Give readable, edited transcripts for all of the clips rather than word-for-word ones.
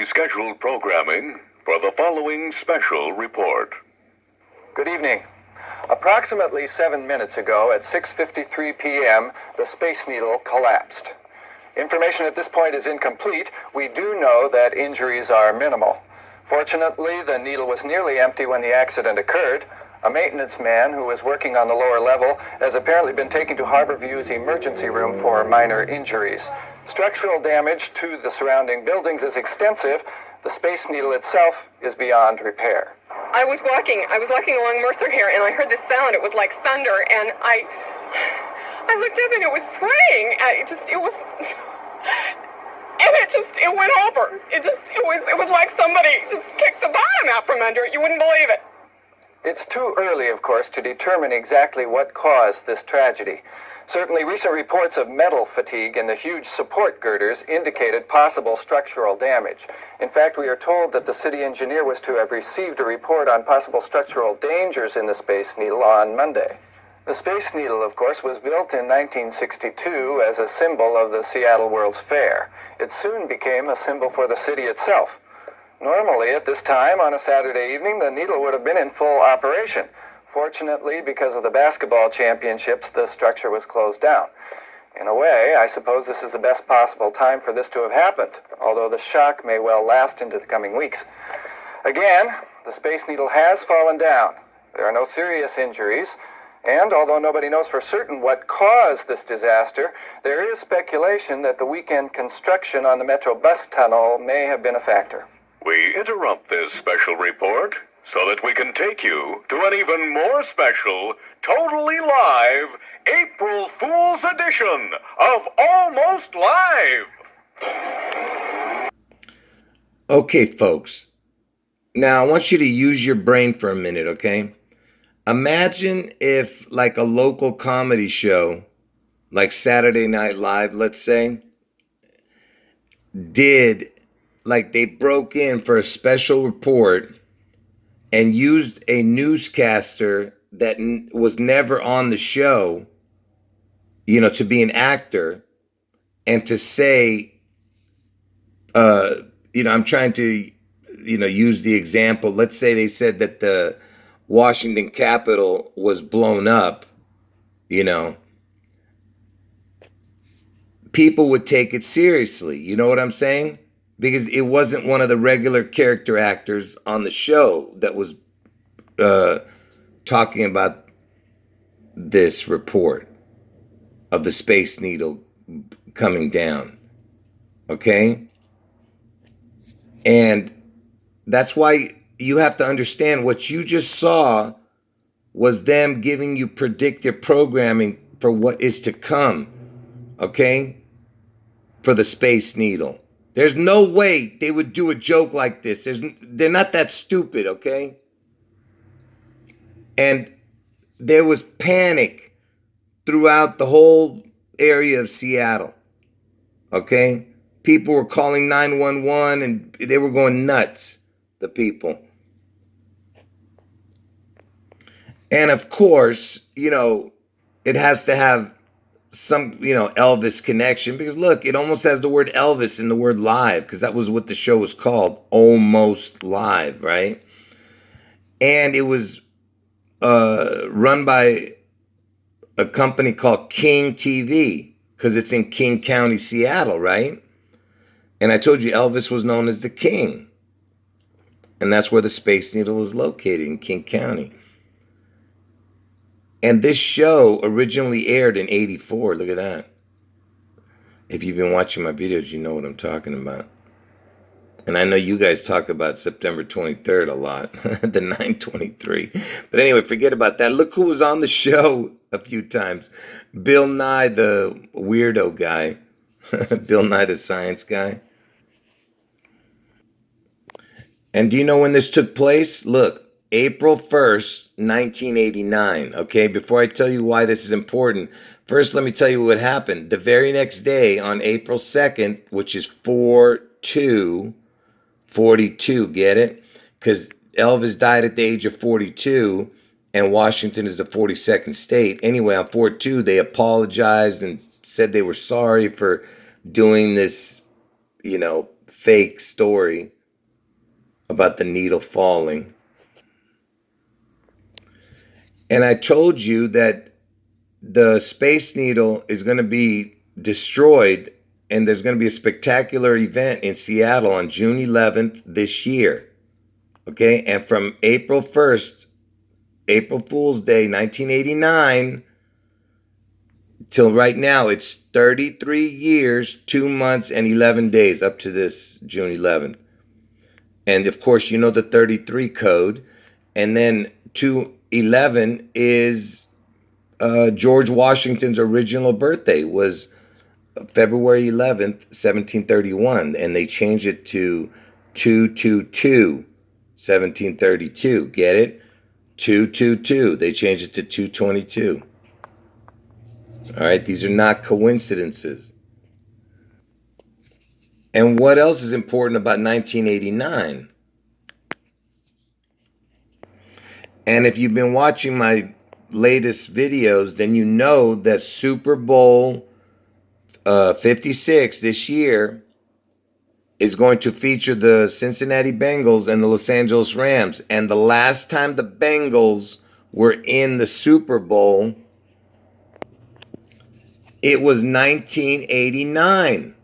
scheduled programming for the following special report. Good evening. Approximately 7 minutes ago at 6:53 p.m., the Space Needle collapsed. Information at this point is incomplete. We do know that injuries are minimal. Fortunately, the needle was nearly empty when the accident occurred. A maintenance man who was working on the lower level has apparently been taken to Harborview's emergency room for minor injuries. Structural damage to the surrounding buildings is extensive. The Space Needle itself is beyond repair. I was walking along Mercer here, and I heard this sound. It was like thunder, and I looked up, and it was swaying. It went over. It was like somebody just kicked the bottom out from under it. You wouldn't believe it. It's too early, of course, to determine exactly what caused this tragedy. Certainly, recent reports of metal fatigue in the huge support girders indicated possible structural damage. In fact, we are told that the city engineer was to have received a report on possible structural dangers in the Space Needle on Monday. The Space Needle, of course, was built in 1962 as a symbol of the Seattle World's Fair. It soon became a symbol for the city itself. Normally, at this time on a Saturday evening, the Needle would have been in full operation. Fortunately, because of the basketball championships, the structure was closed down. In a way, I suppose this is the best possible time for this to have happened, although the shock may well last into the coming weeks. Again, the Space Needle has fallen down. There are no serious injuries, and although nobody knows for certain what caused this disaster, there is speculation that the weekend construction on the Metro bus tunnel may have been a factor. We interrupt this special report so that we can take you to an even more special, totally live April Fool's edition of Almost Live. Okay, folks. Now, I want you to use your brain for a minute, okay? Imagine if, like a local comedy show, like Saturday Night Live, let's say, they broke in for a special report and used a newscaster that was never on the show, to be an actor and to say, I'm trying to, use the example. Let's say they said that the Washington Capitol was blown up, people would take it seriously. You know what I'm saying? Because it wasn't one of the regular character actors on the show that was talking about this report of the Space Needle coming down. Okay? And that's why you have to understand what you just saw was them giving you predictive programming for what is to come. Okay? For the Space Needle. There's no way they would do a joke like this. They're not that stupid, okay? And there was panic throughout the whole area of Seattle, okay? People were calling 911 and they were going nuts, the people. And of course, it has to have some, Elvis connection, because look, it almost has the word Elvis in the word live, because that was what the show was called, Almost Live, right? And it was run by a company called King TV, because it's in King County, Seattle, right? And I told you Elvis was known as the King. And that's where the Space Needle is located, in King County. And this show originally aired in '84. Look at that. If you've been watching my videos, you know what I'm talking about. And I know you guys talk about September 23rd a lot, the 9/23. But anyway, forget about that. Look who was on the show a few times. Bill Nye, the weirdo guy. Bill Nye, the science guy. And do you know when this took place? Look. April 1st, 1989, okay? Before I tell you why this is important, first let me tell you what happened. The very next day, on April 2nd, which is 4/2, 42, get it? Because Elvis died at the age of 42, and Washington is the 42nd state. Anyway, on 4/2, they apologized and said they were sorry for doing this, fake story about the needle falling. And I told you that the Space Needle is going to be destroyed, and there's going to be a spectacular event in Seattle on June 11th this year. Okay, and from April 1st, April Fool's Day, 1989, till right now, it's 33 years, 2 months, and 11 days up to this June 11th. And of course, you know the 33 code. And then 211 is George Washington's original birthday was February 11th, 1731. And they changed it to 222, 1732. Get it? 222. They changed it to 222. All right, these are not coincidences. And what else is important about 1989? And if you've been watching my latest videos, then you know that Super Bowl 56 this year is going to feature the Cincinnati Bengals and the Los Angeles Rams. And the last time the Bengals were in the Super Bowl, it was 1989,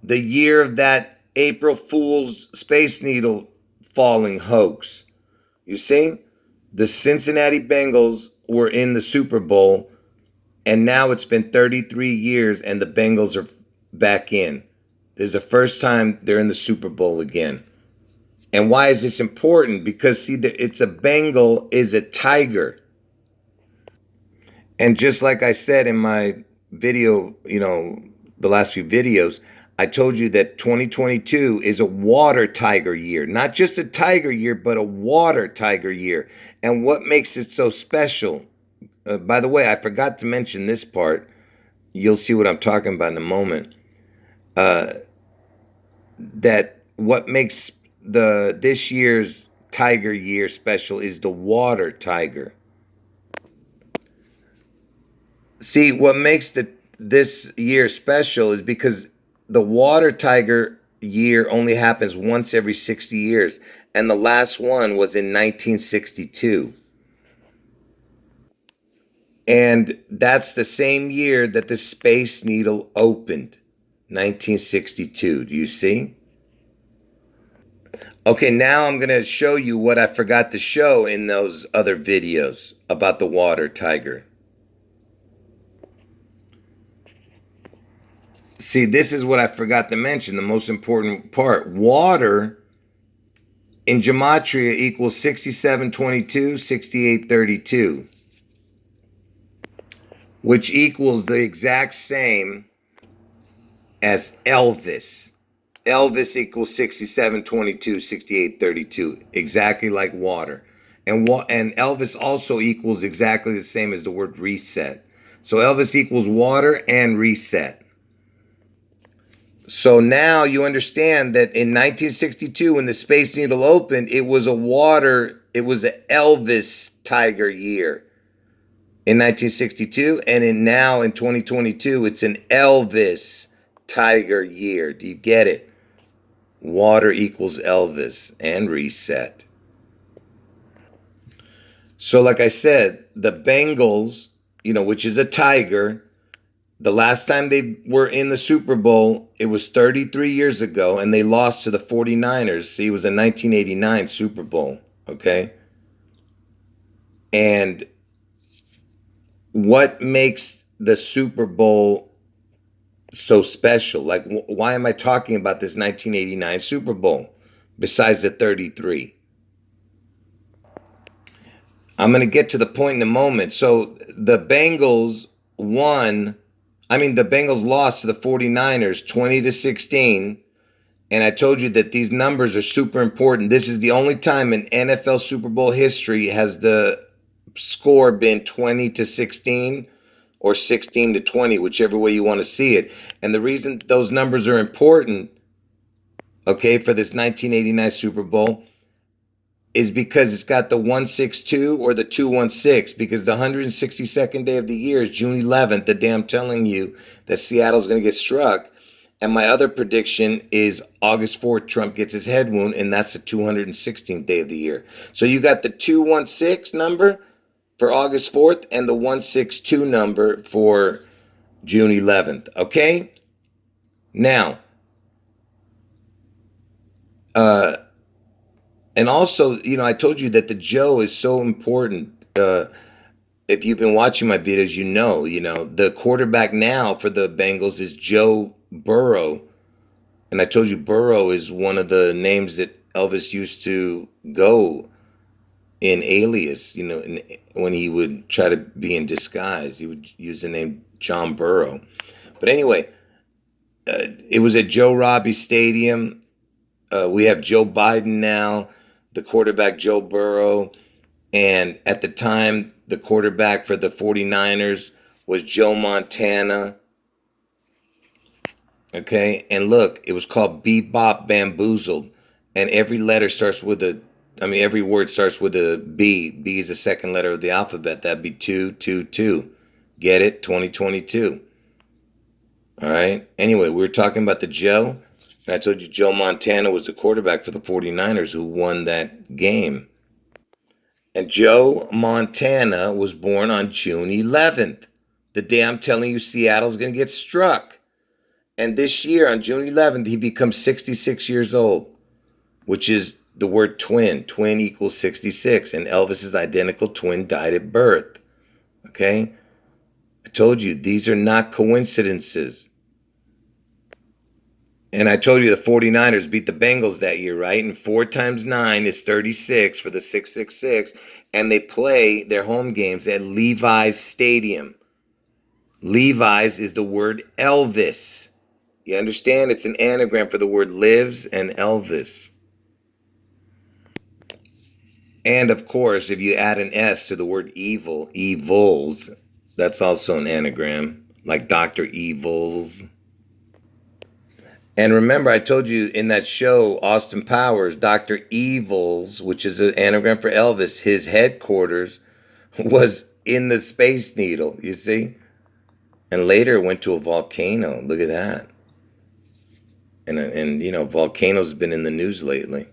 the year of that April Fool's Space Needle falling hoax. You see, the Cincinnati Bengals were in the Super Bowl, and now it's been 33 years and the Bengals are back in. This is the first time they're in the Super Bowl again. And why is this important? Because, see, it's a Bengal is a tiger. And just like I said in my video, the last few videos, I told you that 2022 is a water tiger year. Not just a tiger year, but a water tiger year. And what makes it so special? By the way, I forgot to mention this part. You'll see what I'm talking about in a moment. That what makes this year's tiger year special is the water tiger. See, what makes this year special is because the water tiger year only happens once every 60 years. And the last one was in 1962. And that's the same year that the Space Needle opened, 1962. Do you see? Okay, now I'm going to show you what I forgot to show in those other videos about the water tiger. See, this is what I forgot to mention, the most important part. Water in gematria equals 6722, 6832, which equals the exact same as Elvis. Elvis equals 6722, 6832, exactly like water. And Elvis also equals exactly the same as the word reset. So Elvis equals water and reset. So now you understand that in 1962, when the Space Needle opened, it was an Elvis tiger year in 1962. And now in 2022, it's an Elvis tiger year. Do you get it? Water equals Elvis and reset. So like I said, the Bengals, which is a tiger, the last time they were in the Super Bowl, it was 33 years ago, and they lost to the 49ers. See, it was a 1989 Super Bowl, okay? And what makes the Super Bowl so special? Like, why am I talking about this 1989 Super Bowl besides the 33? I'm going to get to the point in a moment. So the Bengals lost to the 49ers 20-16. And I told you that these numbers are super important. This is the only time in NFL Super Bowl history has the score been 20-16 or 16-20, whichever way you want to see it. And the reason those numbers are important, okay, for this 1989 Super Bowl is because it's got the 162 or the 216, because the 162nd day of the year is June 11th, the day I'm telling you that Seattle's going to get struck. And my other prediction is August 4th, Trump gets his head wound, and that's the 216th day of the year. So you got the 216 number for August 4th and the 162 number for June 11th. Okay? Now, and also, I told you that the Joe is so important. If you've been watching my videos, the quarterback now for the Bengals is Joe Burrow. And I told you Burrow is one of the names that Elvis used to go in Alias, when he would try to be in disguise. He would use the name John Burrow. But anyway, it was at Joe Robbie Stadium. We have Joe Biden now, the quarterback Joe Burrow. And at the time, the quarterback for the 49ers was Joe Montana. Okay, and look, it was called Bebop Bamboozled. And every word starts with a B. B is the second letter of the alphabet. That'd be 222. Get it? 2022. All right. Anyway, we were talking about the Joe. And I told you Joe Montana was the quarterback for the 49ers who won that game. And Joe Montana was born on June 11th, the day I'm telling you Seattle's going to get struck. And this year, on June 11th, he becomes 66 years old, which is the word twin. Twin equals 66. And Elvis's identical twin died at birth. Okay? I told you, these are not coincidences. And I told you the 49ers beat the Bengals that year, right? And 4 times 9 is 36 for the 666. And they play their home games at Levi's Stadium. Levi's is the word Elvis. You understand? It's an anagram for the word lives and Elvis. And of course, if you add an S to the word evil, evils, that's also an anagram, like Dr. Evils. And remember, I told you in that show, Austin Powers, Dr. Evils, which is an anagram for Elvis, his headquarters was in the Space Needle, you see? And later it went to a volcano. Look at that. And volcanoes have been in the news lately.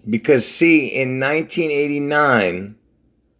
Because, see, in 1989,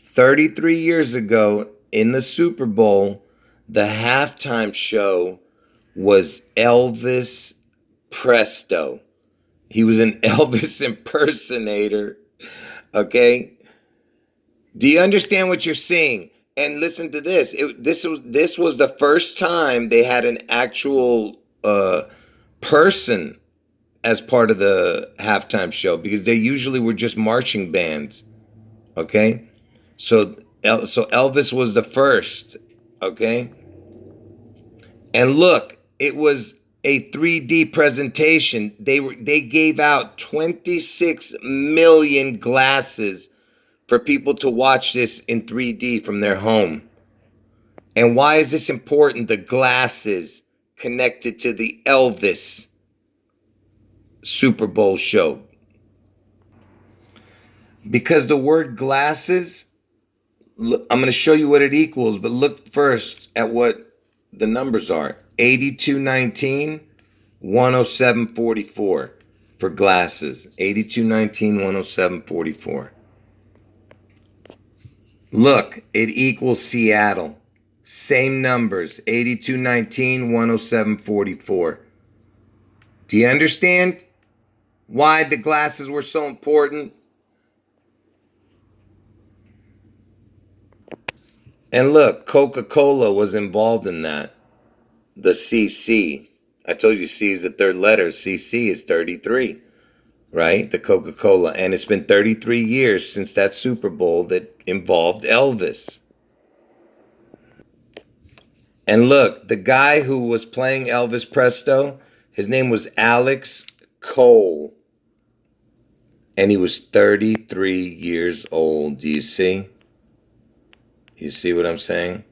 33 years ago, in the Super Bowl, the halftime show was Elvis Presto. He was an Elvis impersonator. Okay? Do you understand what you're seeing? And listen to this. This was the first time they had an actual person as part of the halftime show, because they usually were just marching bands. Okay? So Elvis was the first. Okay? And look, it was a 3D presentation. They gave out 26 million glasses for people to watch this in 3D from their home. And why is this important? The glasses connected to the Elvis Super Bowl show. Because the word glasses, I'm going to show you what it equals, but look first at what the numbers are. 8219, 10744 for glasses. 8219, 10744. Look, it equals Seattle. Same numbers. 8219, 10744. Do you understand why the glasses were so important? And look, Coca-Cola was involved in that. The CC. I told you C is the third letter. CC is 33, right? The Coca-Cola. And it's been 33 years since that Super Bowl that involved Elvis. And look, the guy who was playing Elvis Presto, his name was Alex Cole. And he was 33 years old. Do you see? You see what I'm saying?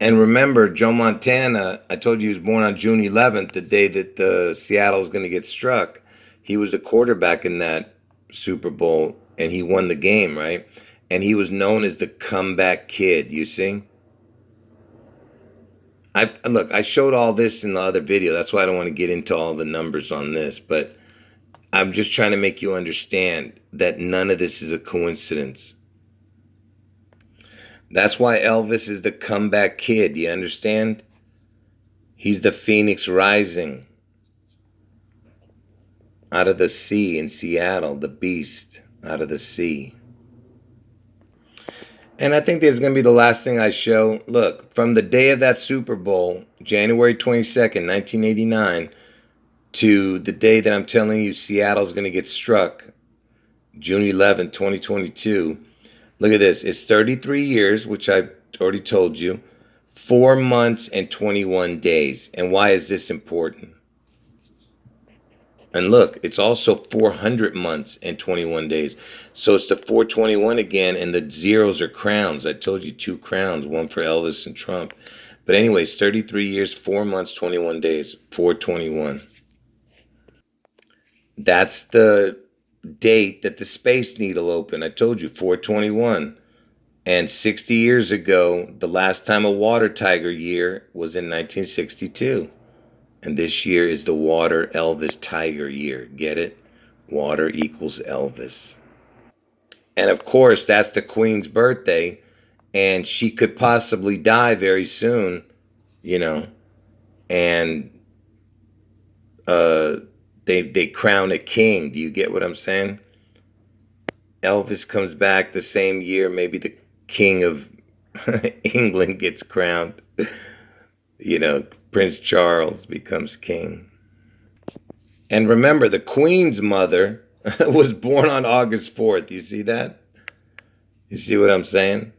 And remember, Joe Montana, I told you he was born on June 11th, the day that Seattle's going to get struck. He was the quarterback in that Super Bowl, and he won the game, right? And he was known as the comeback kid, you see? I showed all this in the other video. That's why I don't want to get into all the numbers on this, but I'm just trying to make you understand that none of this is a coincidence. That's why Elvis is the comeback kid, you understand? He's the phoenix rising out of the sea in Seattle, the beast out of the sea. And I think this is going to be the last thing I show. Look, from the day of that Super Bowl, January 22nd, 1989, to the day that I'm telling you Seattle's going to get struck, June 11, 2022. Look at this. It's 33 years, which I already told you, 4 months and 21 days. And why is this important? And look, it's also 400 months and 21 days. So it's the 421 again, and the zeros are crowns. I told you 2 crowns, one for Elvis and Trump. But anyways, 33 years, 4 months, 21 days, 421. That's the date that the Space Needle opened. I told you, 421. And 60 years ago, the last time a water tiger year was in 1962. And this year is the water Elvis tiger year. Get it? Water equals Elvis. And of course, that's the Queen's birthday. And she could possibly die very soon, you know. And they crown a king. Do you get what I'm saying? Elvis comes back the same year. Maybe the king of England gets crowned. You know, Prince Charles becomes king. And remember, the Queen's mother was born on August 4th. You see that? You see what I'm saying?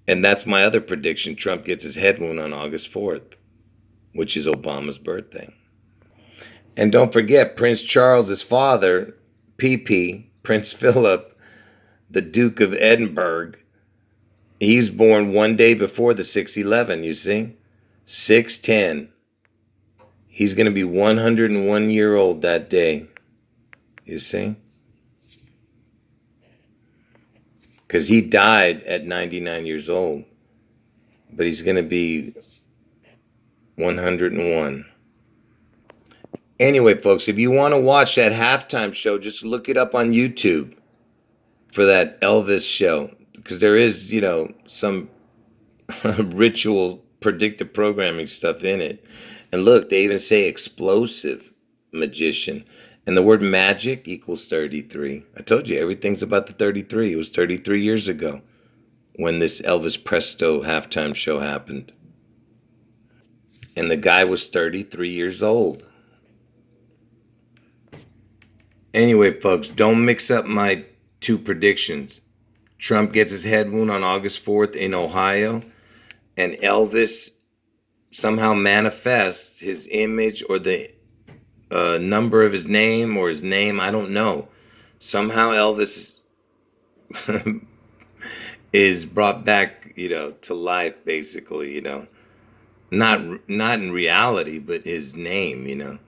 And that's my other prediction. Trump gets his head wound on August 4th, which is Obama's birthday. And don't forget, Prince Charles's father, PP, Prince Philip, the Duke of Edinburgh, he's born one day before the 6/11, you see? 6/10. He's going to be 101 year old that day. You see? Because he died at 99 years old. But he's going to be 101. Anyway, folks, if you want to watch that halftime show, just look it up on YouTube for that Elvis show. Because there is, you know, some ritual predictive programming stuff in it. And look, they even say explosive magician. And the word magic equals 33. I told you, everything's about the 33. It was 33 years ago when this Elvis Presto halftime show happened. And the guy was 33 years old. Anyway, folks, don't mix up my 2 predictions. Trump gets his head wound on August 4th in Ohio, and Elvis somehow manifests his image or the number of his name or his name, I don't know. Somehow Elvis is brought back, you know, to life, basically, you know. Not in reality, but his name, you know.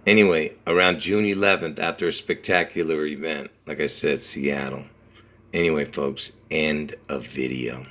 Anyway, around June 11th, after a spectacular event, like I said, Seattle. Anyway, folks, end of video.